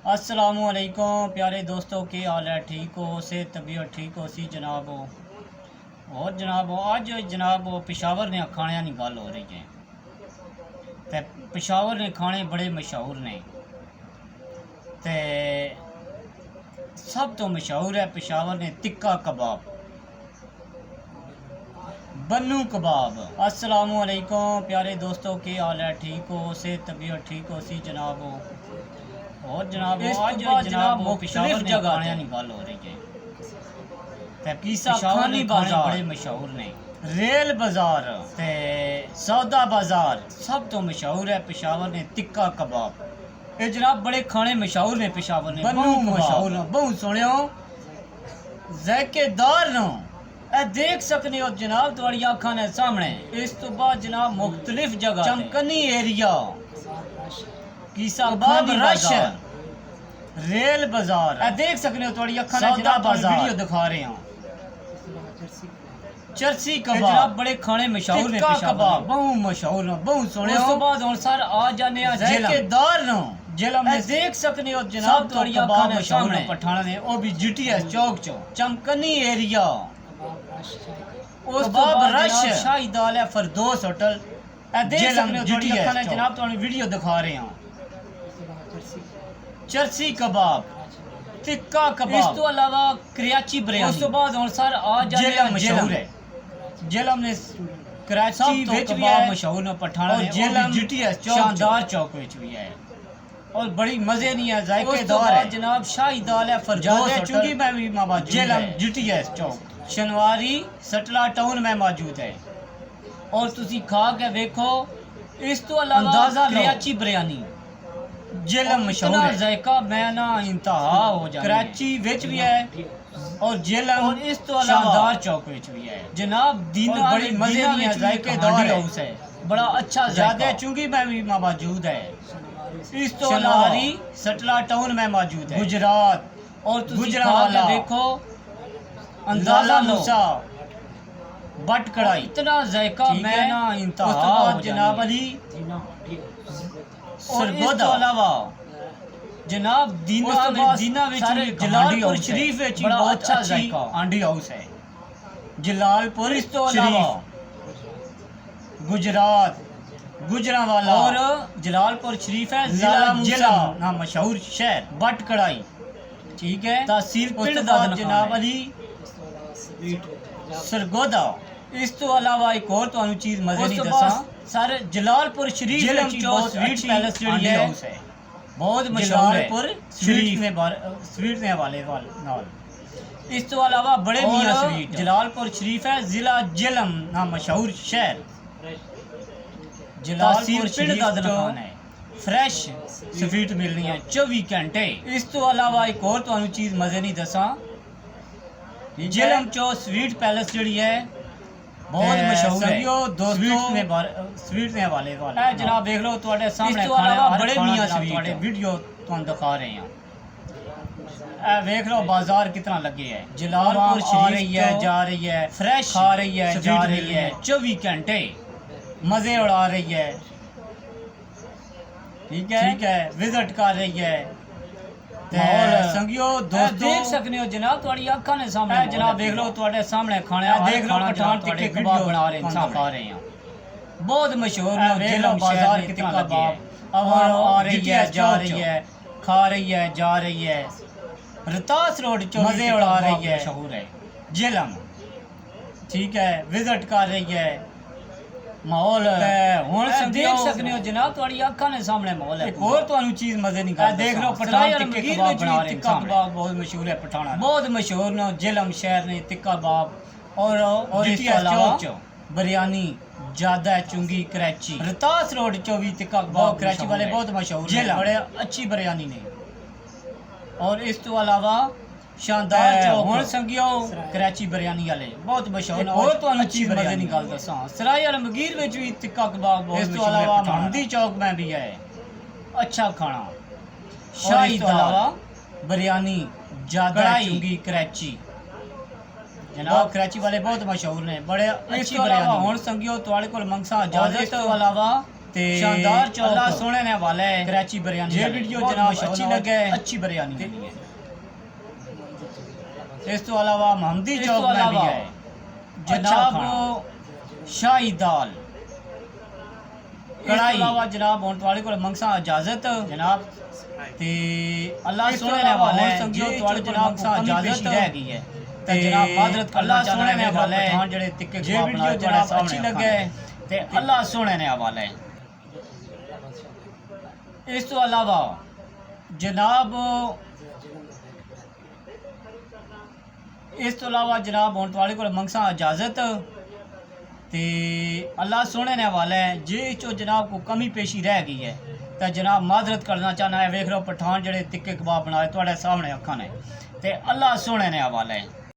अस्सलामुअलैकुम प्यारे दोस्तों, की हाल है? ठीक हो? से तबीयत ठीक हो सी जनाब हो? और जनाब हो अज जनाब हो पेशावर ने खाने की गल हो रही है। ते पेशावर ने खाने बड़े मशहूर ने ते सब तो मशहूर है पेशावर ने तिक्का कबाब, बन्नू कबाब। अस्सलामुअलैकुम प्यारे दोस्तों, की हाल है? ठीक हो? से तबीयत ठीक हो सी जनाब हो? और जनाब आज जनाब पेशावर ने खाने की गल हो रही है। खानी बाजार बड़े मशहूर ने, रेल बाजार ते सौदा बाजार सब तो मशहूर है पेशावर ने तिक्का कबाब। ये जनाब बड़े खाने मशहूर ने पेशावर ने, बन्नू मशहूर ने, बहुत सोने ज़ायकेदार नो ए देख सकते हो जनाब तुम्हारी आँखों ने सामने। इस तो बाद जनाब मुख्तलिफ जगह चमकनी एरिया कीसा कबाब रश रेल बाजार ए देख सकते हो तुम्हारी आँखों ने जनाब वीडियो दिखा रहे हैं। चरसी कबाब बड़े खाने मशहूर ने कबाब, बहुत मशहूर ने, बहुत सोने। उस बाद हुन सर आ जाने ज़ायकेदार नो जेलम में देख सकते हो जनाब तुम्हारी आँखों ने सामने पठाना ने, वो भी जीटीएस चौक चो चमकनी एरिया। उस बाद रश शाही दाल है फरदोस होटल ए देख सकते हो तुम्हारी आँखों ने जनाब तुम्हें वीडियो दिखा रहे हैं। चरसी कबाब, तिक्का कबाब, इस तो अलावा कराची बिरयानी। उस बाद हुन सर आ जाने मशहूर है जेलम ने कराची विच भी है मशहूर ने, पठाना और जेलम जीटीएस चौक शानदार चौक विच भी है और बड़ी मजे नहीं है, जायकेदार है जनाब। शाही दाल है फरदौस चुंगी में भी मौजूद है। जेलम जीटीएस चौक शनवारी सटला टाउन में मौजूद है और तुसी खा के देखो। इस तो अलावा कराची बिरयानी जेलम मशहूर है, जायका मैं ना इंतहा हो जाए। कराची विच भी है और जेलम और इस तो शानदार चौक विच भी है जनाब। दीना बड़ी मजे नहीं है, जायकेदार हाउस है, बड़ा अच्छा ज्यादा चुंगी में भी मौजूद है। इस तो अलावा सटला टाउन में मौजूद है गुजरात और गुजरावाला देखो अंदाजा मूसा बट कढ़ाई इतना जायका मैं ना इंतहा हो जनाब अली। और इस तो अलावा जनाब दीना जलालपुर शरीफ विच बहुत अच्छा जायका आंडी हाउस है जलालपुर। इस तो अलावा गुजरात गुजरावाला और जलालपुर शरीफ है जिला ना मशहूर शहर बट कढ़ाई, ठीक है। तहसील पिंड जनाब अली सरगोदा। इस तो अलावा एक और तो चीज मजे नहीं दसा सर जलालपुर शरीफ स्वीट पैलेस जड़ी है बहुत मशहूर है शरीफ में स्वीट ने हवाले नाल। इस तो अलावा बड़े मियां स्वीट जलालपुर शरीफ है जिला जेलम ना मशहूर शहर जलालपुर पिंड दा दुकान है, फ्रेश स्वीट मिलनी है 24 घंटे। इस तो अलावा एक और तो चीज मजे नहीं दसा जेलम चो स्वीट पैलेस जड़ी है बहुत मशहूर है दोस्तों स्वीट ने हवाले वाला जनाब देख लो तुम्हारे सामने। इस तो अलावा बड़े मियां स्वीट वीडियो तुम दिखा रहे हैं। देख लो बाजार कितना लगे है, जलालपुर आ रही है जा रही है, फ्रेश खा रही है जा रही है 24 घंटे मजे उड़ा रही है, ठीक है विजिट कर रही है। संगियो दोस्तों देख सकते हो जनाब तुम्हारी आंखों ने सामने जनाब देख लो तुम्हारे सामने खाने देख लो पठान टिक्के कबाब बना रहे हैं खा रहे हैं बहुत मशहूर जेलम बाजार के कबाब अब आ रही है जा रही है खा रही है जा रही है रतास रोड चो मजे उड़ा रही है मशहूर है जेलम, ठीक है विजिट कर रही है। माहौल देख सकते हो जनाब तुम्हारी आंखों ने सामने माहौल है। एक और तो चीज मजे नहीं कर देख लो पठान टिक्के कबाब बना रहे हैं, तिक्का कबाब बहुत मशहूर है पठाना बहुत मशहूर न जेलम शहर ने तिक्का कबाब और इसके अलावा बिरयानी ज्यादा चुंगी कराची रतास रोड चो भी तिक्का कबाब कराची वाले बहुत मशहूर है, बड़े अच्छी बिरयानी ने। और इस तो अलावा शानदार चौक संगियो कराची बिरयानी वाले बहुत मशहूर और तो चीज मजे नहीं गल दसा सराय अलमगीर विच भी तिक्का कबाब बहुत। इस तो अलावा महमदी चौक में भी है अच्छा खाना शाही अलावा बिरयानी ज्यादा चुंगी कराची जनाब कराची वाले बहुत मशहूर ने, बड़े अच्छी बिरयानी। हुन संगियो तुहाडे कोल मंगसा इजाजत। इस तो अलावा ਤੇ शानदार चौक अल्लाह सोने ने हवाला है कराची बिरयानी ये वाली। वीडियो बहुत जनाब मशहूर अच्छी और लगे अच्छी बिरयानी बनी है। इस तो अलावा महमदी इस चौक तो में भी अलावा है अच्छा जनाब खाना। शाही दाल कढ़ाई। कढ़ाई अलावा जनाब होने वाले को मंगसा इजाजत जनाब ते अल्लाह इस तो सोने ने अलावा हवाला है और समझो जे तुहाडे जो कोल जनाब मंगसा कमी इजाजत पेशी रह गई है ते जनाब माजरत करना अल्लाह चाहना सोने ने है हवाला है पठान जेड़े तिक्के जे कबाब वीडियो बनाए जनाब तुहाडे अच्छी सामने लगे ते अल्लाह सोने ने हवाला है। इस तो अलावा जनाब इस तो अलावा जनाब होने वाले को मंगसा इजाजत ते अल्लाह सोने ने हवाला है जे चो जनाब को कमी पेशी रह गई है तो जनाब माजरत करना चाहना है। वेख लो पठान जेड़े तिक्के कबाब बनाए तुहाडे सामने अखां ने ते अल्लाह सोने ने हवाला है।